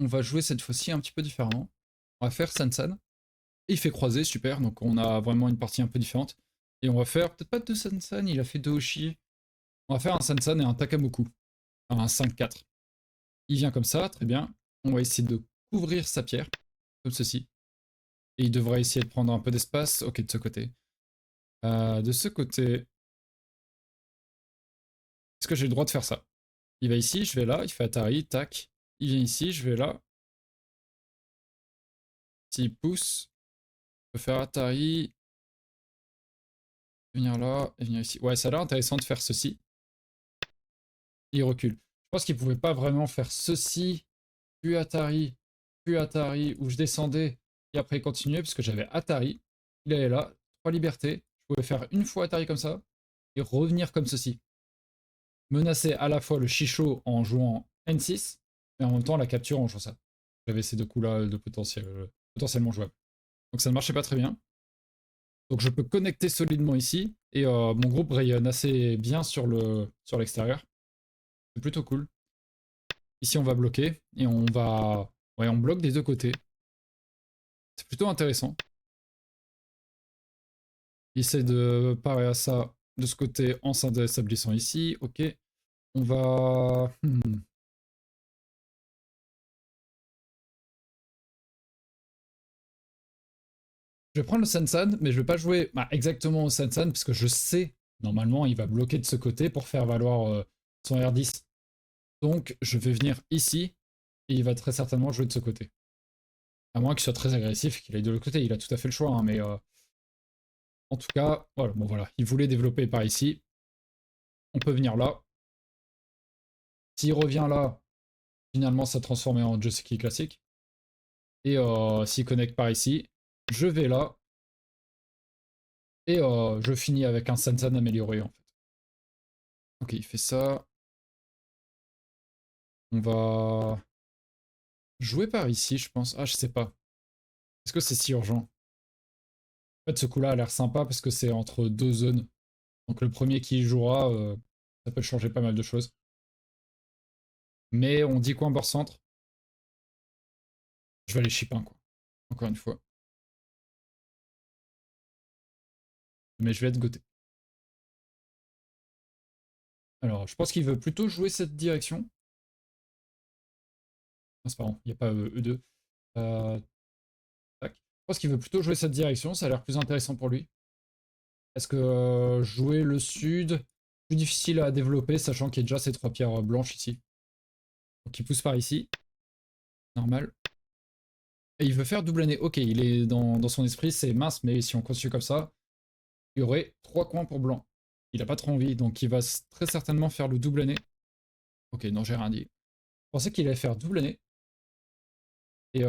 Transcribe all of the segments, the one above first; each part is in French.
On va jouer cette fois-ci un petit peu différemment. On va faire Sansan. Et il fait croiser, super, donc on a vraiment une partie un peu différente. Et on va faire, peut-être pas deux Sansan, il a fait deux Oshi. On va faire un Sansan et un Takamoku. Un 5-4. Il vient comme ça, très bien. On va essayer de couvrir sa pierre, comme ceci. Et il devrait essayer de prendre un peu d'espace. Ok, de ce côté. De ce côté, est-ce que j'ai le droit de faire ça? Il va ici, je vais là, il fait Atari, tac. Il vient ici, je vais là. S'il pousse, je peux faire Atari, venir là, et venir ici. Ouais, ça a l'air intéressant de faire ceci. Il recule. Je pense qu'il pouvait pas vraiment faire ceci, puis Atari, où je descendais, et après il continuait, parce que j'avais Atari. Il allait là, 3 libertés. Je pouvais faire une fois Atari comme ça, et revenir comme ceci. Menacer à la fois le Shisho en jouant N6, et en même temps la capture en jouant ça. J'avais ces deux coups-là de potentiellement jouables. Donc ça ne marchait pas très bien. Donc je peux connecter solidement ici, et mon groupe rayonne assez bien sur l'extérieur. C'est plutôt cool. Ici on va bloquer, et on va... Ouais, on bloque des deux côtés. C'est plutôt intéressant. Il essaie de parer à ça de ce côté en s'établissant ici. Ok. On va... Je vais prendre le Sansan, mais je vais pas jouer exactement au Sansan, parce que je sais, normalement, il va bloquer de ce côté pour faire valoir son R10. Donc, je vais venir ici, et il va très certainement jouer de ce côté. À moins qu'il soit très agressif et qu'il aille de l'autre côté, il a tout à fait le choix, hein, mais en tout cas, voilà, bon voilà, il voulait développer par ici. On peut venir là. S'il revient là, finalement, ça transforme en Joseki classique. Et s'il connecte par ici, je vais là. Et je finis avec un Sansan amélioré, en fait. Ok, il fait ça. On va jouer par ici, je pense. Ah, je sais pas. Est-ce que c'est si urgent? En fait, ce coup-là a l'air sympa parce que c'est entre deux zones. Donc le premier qui y jouera, ça peut changer pas mal de choses. Mais on dit quoi en bord centre? Je vais aller chip 1, quoi. Encore une fois. Mais je vais être goté. Alors, je pense qu'il veut plutôt jouer cette direction. Ah, c'est pas grave, il n'y a pas E2. Tac. Je pense qu'il veut plutôt jouer cette direction, ça a l'air plus intéressant pour lui. Est-ce que jouer le sud, plus difficile à développer, sachant qu'il y a déjà ces 3 pierres blanches ici. Donc il pousse par ici. Normal. Et il veut faire double année. Ok, il est dans son esprit, c'est mince, mais si on continue comme ça, il y aurait 3 coins pour blanc. Il a pas trop envie, donc il va très certainement faire le double année. Ok, non, j'ai rien dit. Je pensais qu'il allait faire double année. Et il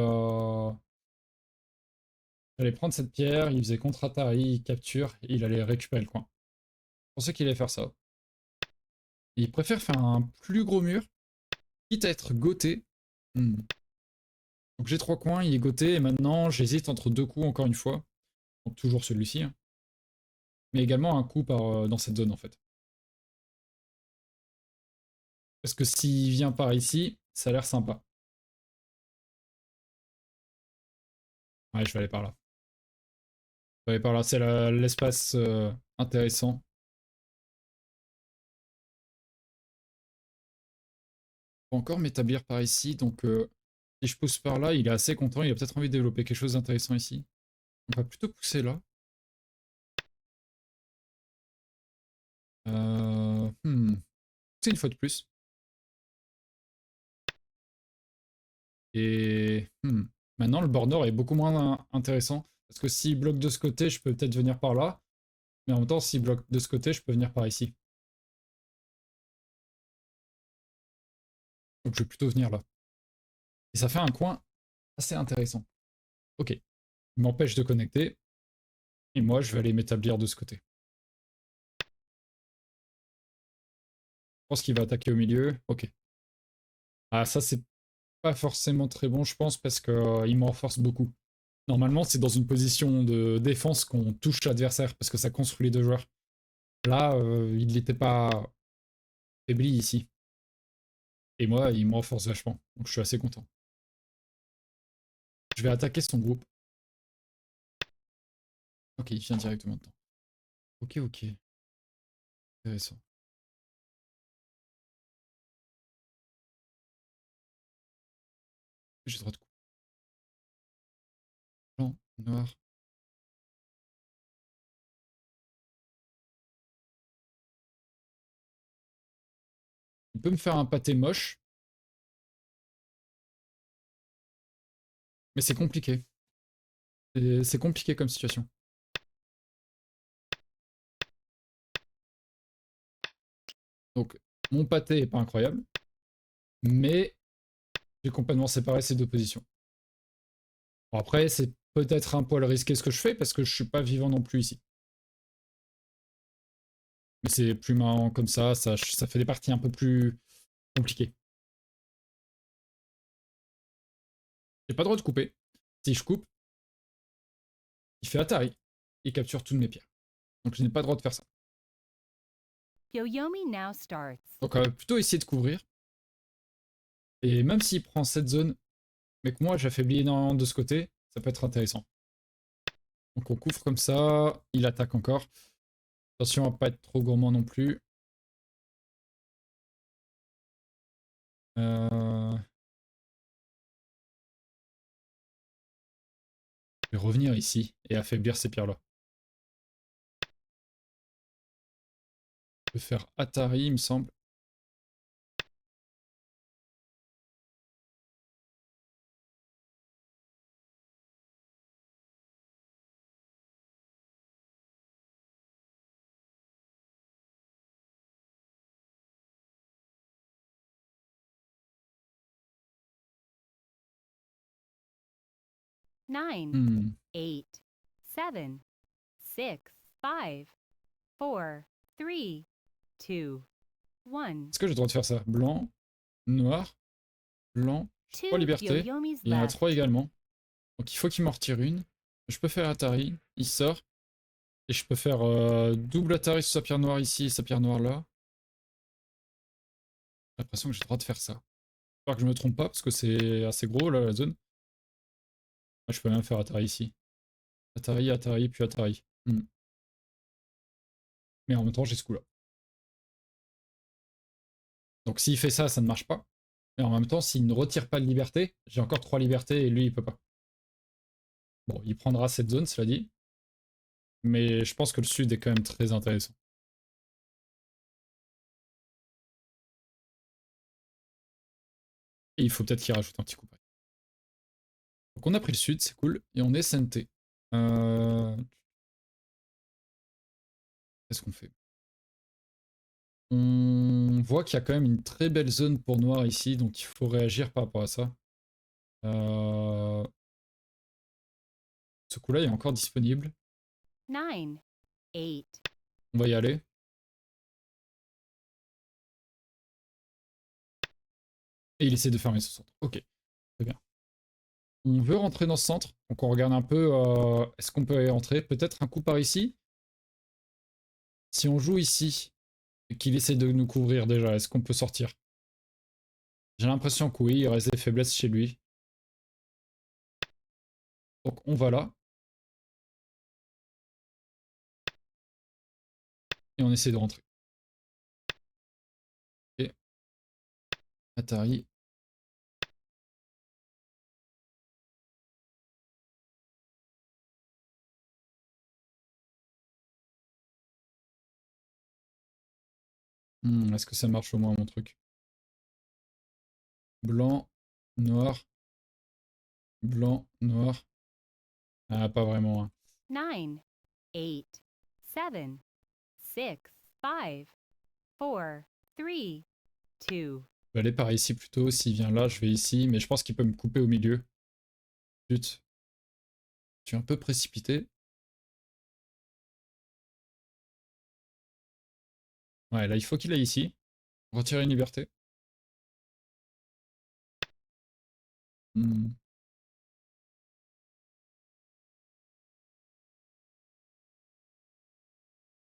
allait prendre cette pierre, il faisait contre Atari, il capture, et il allait récupérer le coin. Je pensais qu'il allait faire ça. Et il préfère faire un plus gros mur, quitte à être goté. Donc j'ai 3 coins, il est goté, et maintenant j'hésite entre 2 coups encore une fois. Donc toujours celui-ci. Hein. Mais également un coup dans cette zone en fait. Parce que s'il vient par ici, ça a l'air sympa. Ouais, je vais aller par là. Je vais aller par là, c'est l'espace intéressant. Je peux encore m'établir par ici, donc si je pousse par là, il est assez content, il a peut-être envie de développer quelque chose d'intéressant ici. On va plutôt pousser là. C'est une fois de plus. Et maintenant, le bord nord est beaucoup moins intéressant. Parce que s'il bloque de ce côté, je peux peut-être venir par là. Mais en même temps, s'il bloque de ce côté, je peux venir par ici. Donc je vais plutôt venir là. Et ça fait un coin assez intéressant. Ok. Il m'empêche de connecter. Et moi, je vais aller m'établir de ce côté. Je pense qu'il va attaquer au milieu. Ok. Ah, ça, c'est pas forcément très bon, je pense, parce qu'il me renforce beaucoup. Normalement, c'est dans une position de défense qu'on touche l'adversaire, parce que ça construit les deux joueurs. Là, il n'était pas faibli ici. Et moi, il me renforce vachement. Donc je suis assez content. Je vais attaquer son groupe. Ok, il vient directement dedans. Ok, ok. Intéressant. J'ai le droit de couper. Blanc, noir. Il peut me faire un pâté moche. Mais c'est compliqué. C'est compliqué comme situation. Donc, mon pâté est pas incroyable. Mais j'ai complètement séparé ces deux positions. Bon, après, c'est peut-être un poil risqué ce que je fais parce que je suis pas vivant non plus ici. Mais c'est plus marrant comme ça fait des parties un peu plus compliquées. J'ai pas le droit de couper. Si je coupe, il fait Atari. Il capture toutes mes pierres. Donc je n'ai pas le droit de faire ça. Yoyomi now starts. Donc on va plutôt essayer de couvrir. Et même s'il prend cette zone, mais que moi j'affaiblis énormément de ce côté, ça peut être intéressant. Donc on couvre comme ça, il attaque encore. Attention à pas être trop gourmand non plus. Je vais revenir ici et affaiblir ces pierres-là. Je peux faire Atari, il me semble. Nine, 8, 7, 6, 5, 4, 3, 2, 1. Est-ce que j'ai le droit de faire ça? Blanc, noir, blanc, 3 libertés. Yoyomi's Il y en a left. 3 également. Donc il faut qu'il m'en retire une. Je peux faire Atari, il sort. Et je peux faire double Atari sur sa pierre noire ici et sa pierre noire là. J'ai l'impression que j'ai le droit de faire ça. J'espère que je me trompe pas parce que c'est assez gros là la zone. Ah, je peux même faire Atari ici. Atari, Atari, puis Atari. Mais en même temps j'ai ce coup là. Donc s'il fait ça, ça ne marche pas. Mais en même temps, s'il ne retire pas de liberté, j'ai encore 3 libertés et lui il peut pas. Bon, il prendra cette zone, cela dit. Mais je pense que le sud est quand même très intéressant. Et il faut peut-être qu'il rajoute un petit coup. Donc on a pris le sud, c'est cool. Et on est SNT. Qu'est-ce qu'on fait? On voit qu'il y a quand même une très belle zone pour noir ici, donc il faut réagir par rapport à ça. Ce coup-là est encore disponible. 9, 8. On va y aller. Et il essaie de fermer ce centre. Ok, très bien. On veut rentrer dans ce centre, donc on regarde un peu est-ce qu'on peut y entrer. Peut-être un coup par ici. Si on joue ici, et qu'il essaie de nous couvrir déjà, est-ce qu'on peut sortir? J'ai l'impression que oui, il reste des faiblesses chez lui. Donc on va là. Et on essaie de rentrer. Ok. Atari. Est-ce que ça marche au moins mon truc? Blanc, noir, blanc, noir. Ah, pas vraiment. Hein. 9, 8, 7, 6, 5, 4, 3, 2. Je vais aller par ici plutôt. S'il vient là, je vais ici. Mais je pense qu'il peut me couper au milieu. Zut. Je suis un peu précipité. Ouais, là, il faut qu'il aille ici. Retirer une liberté. Ouais,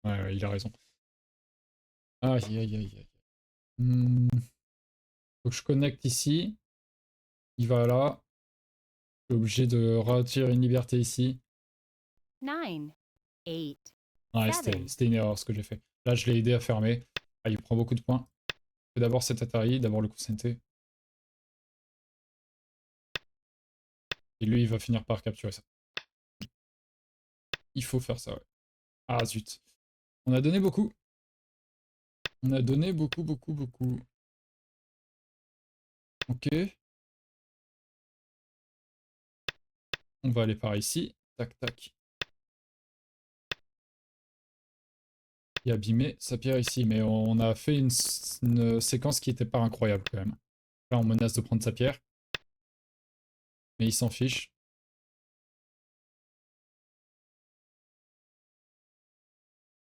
ouais, il a raison. Aïe, aïe, aïe, aïe. Faut que je connecte ici. Il va là. Je suis obligé de retirer une liberté ici. 9, 8, Ouais, 7, c'était une erreur ce que j'ai fait. Là, je l'ai aidé à fermer. Ah, il prend beaucoup de points. D'abord cet Atari, d'abord le coup Sente. Et lui, il va finir par capturer ça. Il faut faire ça, ouais. Ah, zut. On a donné beaucoup. On a donné beaucoup, beaucoup, beaucoup. Ok. On va aller par ici. Tac, tac. Et abîmer sa pierre ici. Mais on a fait une séquence qui n'était pas incroyable quand même. Là, on menace de prendre sa pierre. Mais il s'en fiche.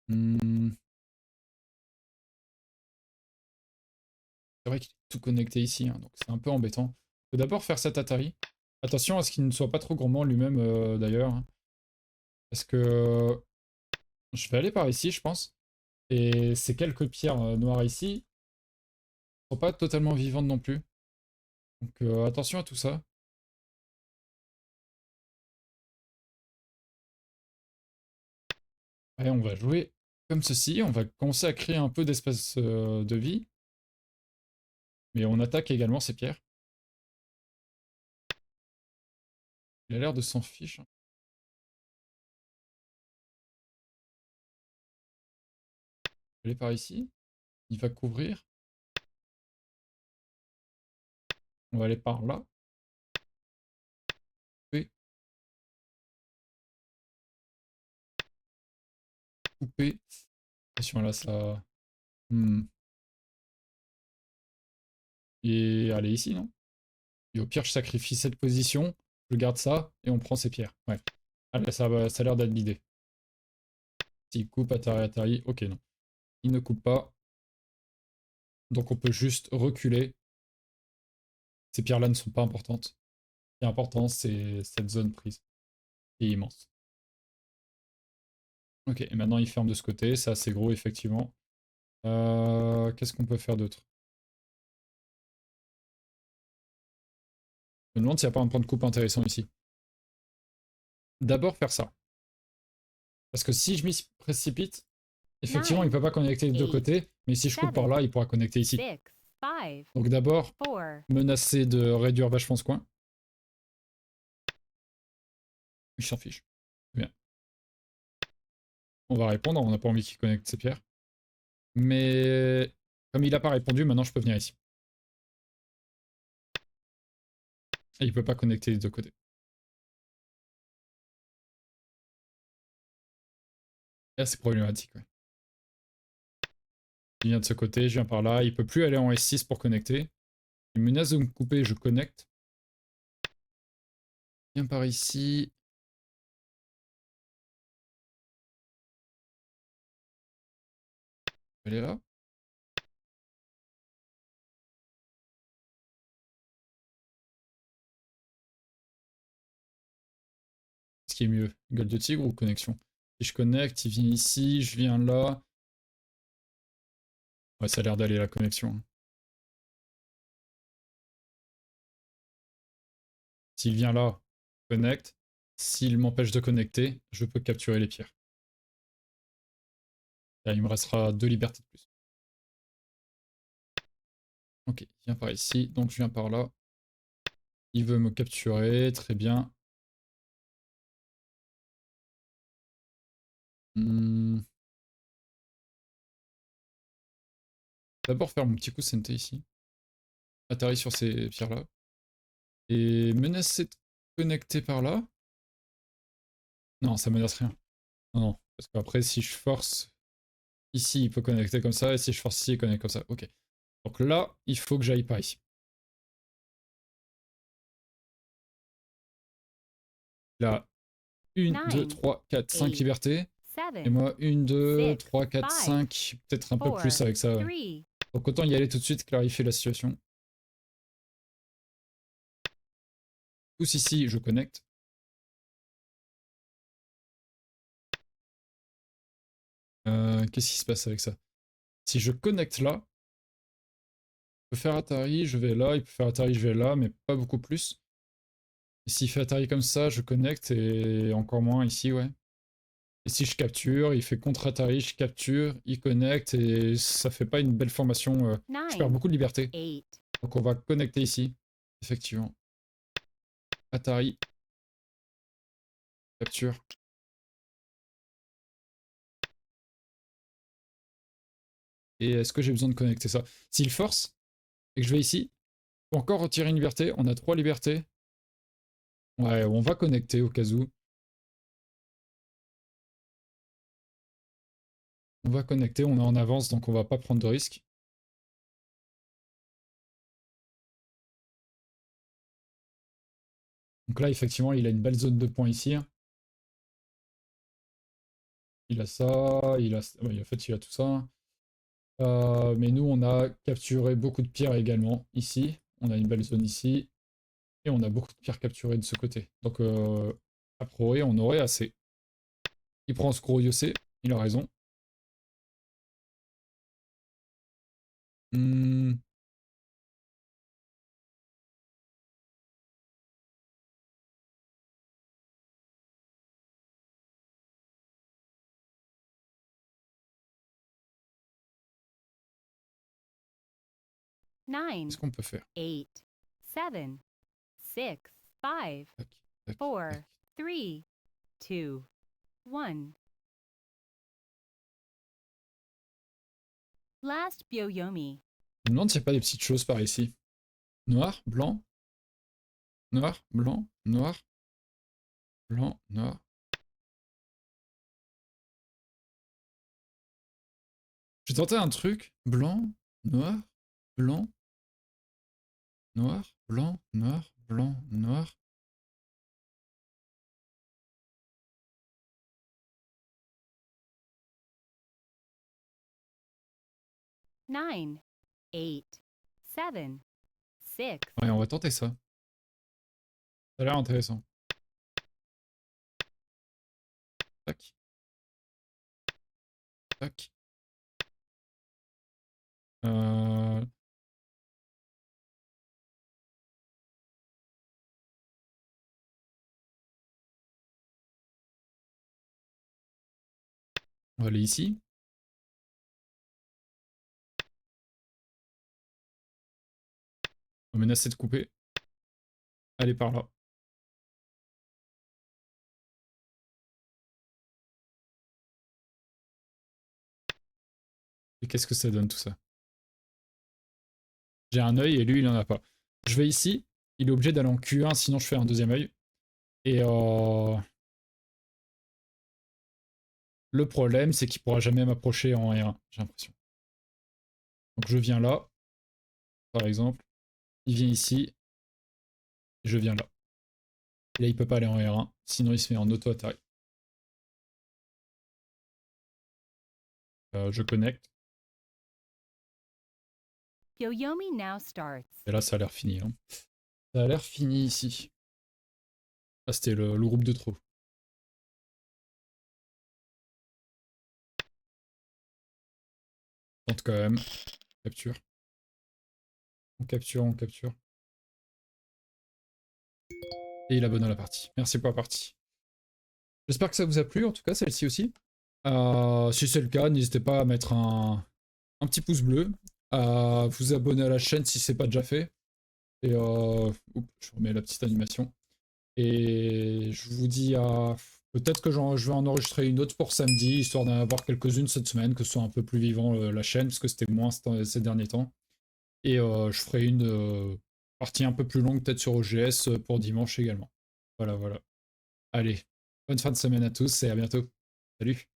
Hmm. C'est vrai qu'il est tout connecté ici, hein, donc c'est un peu embêtant. Faut d'abord faire cet Atari. Attention à ce qu'il ne soit pas trop gourmand lui-même d'ailleurs. Hein. Parce que je vais aller par ici, je pense. Et ces quelques pierres noires ici ne sont pas totalement vivantes non plus. Donc attention à tout ça. Allez, on va jouer comme ceci. On va commencer à créer un peu d'espace de vie. Mais on attaque également ces pierres. Il a l'air de s'en fiche. Aller par ici. Il va couvrir. On va aller par là. Couper. Couper. Attention là, ça... Hmm. Et aller ici, non? Et au pire, je sacrifie cette position. Je garde ça et on prend ces pierres. Ouais. Allez, ça a l'air d'être l'idée. S'il coupe, Atari, Atari. Ok, non. Il ne coupe pas. Donc on peut juste reculer. Ces pierres-là ne sont pas importantes. Ce qui est important, c'est cette zone prise. Qui est immense. Ok, et maintenant il ferme de ce côté. C'est assez gros, effectivement. Qu'est-ce qu'on peut faire d'autre? Je me demande s'il n'y a pas un point de coupe intéressant ici. D'abord faire ça. Parce que si je m'y précipite, effectivement, il ne peut pas connecter les deux côtés. Mais si je coupe par là, il pourra connecter ici. 6, 5, Donc d'abord, 4, menacer de réduire vachement ce coin. Il s'en fiche. Bien. On va répondre, on n'a pas envie qu'il connecte ses pierres. Mais comme il n'a pas répondu, maintenant je peux venir ici. Et il peut pas connecter les deux côtés. Là, c'est problématique. Ouais. Il vient de ce côté, je viens par là. Il peut plus aller en S6 pour connecter. Il menace de me couper, je connecte. Il vient par ici. Elle est là. Ce qui est mieux, gueule de tigre ou connexion? Si je connecte, il vient ici, je viens là. Ouais, ça a l'air d'aller la connexion. S'il vient là, connecte. S'il m'empêche de connecter, je peux capturer les pierres. Là, il me restera 2 libertés de plus. Ok, il vient par ici, donc je viens par là. Il veut me capturer, très bien. D'abord faire mon petit coup Sente ici. Atterrir sur ces pierres-là. Et menacer de connecter par là. Non, ça menace rien. Non, non. Parce qu'après, si je force ici, il peut connecter comme ça. Et si je force ici, il connecte comme ça. Ok. Donc là, il faut que j'aille par ici. Là, 1, 2, 3, 4, 5 libertés. Et moi, 1, 2, 3, 4, 5. Peut-être un peu plus avec ça. Ouais. Donc autant y aller tout de suite, clarifier la situation. Pousse ici, je connecte. Qu'est-ce qui se passe avec ça? Si je connecte là, je peux faire Atari, je vais là, il peut faire Atari, je vais là, mais pas beaucoup plus. Et s'il fait Atari comme ça, je connecte et encore moins ici, ouais. Et si je capture, il fait contre Atari, je capture, il connecte et ça fait pas une belle formation. Je perds 9, beaucoup de liberté. 8, Donc on va connecter ici, effectivement. Atari, capture. Et est-ce que j'ai besoin de connecter ça? S'il force et que je vais ici, faut encore retirer une liberté. On a 3 libertés. Ouais, on va connecter au cas où. On va connecter, on est en avance, donc on va pas prendre de risques. Donc là, effectivement, il a une belle zone de points ici. Il a ça, il a... ouais, en fait, il a tout ça. Mais nous, on a capturé beaucoup de pierres également ici. On a une belle zone ici. Et on a beaucoup de pierres capturées de ce côté. Donc, a priori, on aurait assez. Il prend ce gros Yossé, il a raison. Hmm. 9, Qu'est-ce qu'on peut faire? 8, 7, 6, 5, Tac, tac, 4, tac. 3, 2, 1. Last Byoyomi. Je me demande s'il n'y a pas des petites choses par ici. Noir, blanc, noir, blanc, noir, blanc, noir. J'ai tenté un truc. Blanc, noir, blanc, noir, blanc, noir, blanc, noir. Nine, 8, 7, 6. Ouais, on va tenter ça. Ça a l'air intéressant. Tac. Tac. Euh... On va aller ici. On va menacer de couper. Allez par là. Et qu'est-ce que ça donne tout ça? J'ai un œil et lui il en a pas. Je vais ici. Il est obligé d'aller en Q1 sinon je fais un deuxième œil. Et le problème c'est qu'il pourra jamais m'approcher en R1, j'ai l'impression. Donc je viens là, par exemple. Il vient ici. Et je viens là. Et là il peut pas aller en R1, sinon il se met en auto-Atari. Je connecte. Byoyomi now starts. Et là ça a l'air fini. Hein. Ça a l'air fini ici. Ah c'était le groupe de trop. Tente quand même. Capture. On capture, on capture. Et il abonne à la partie. Merci pour la partie. J'espère que ça vous a plu, en tout cas celle-ci aussi. Si c'est le cas, n'hésitez pas à mettre un petit pouce bleu, à vous abonner à la chaîne si c'est pas déjà fait. Et je remets la petite animation. Et je vous dis à... Peut-être que je vais en enregistrer une autre pour samedi, histoire d'en avoir quelques-unes cette semaine, que ce soit un peu plus vivant la chaîne, parce que c'était moins ces derniers temps. Et je ferai une partie un peu plus longue, peut-être sur OGS, pour dimanche également. Voilà, voilà. Allez, bonne fin de semaine à tous et à bientôt. Salut!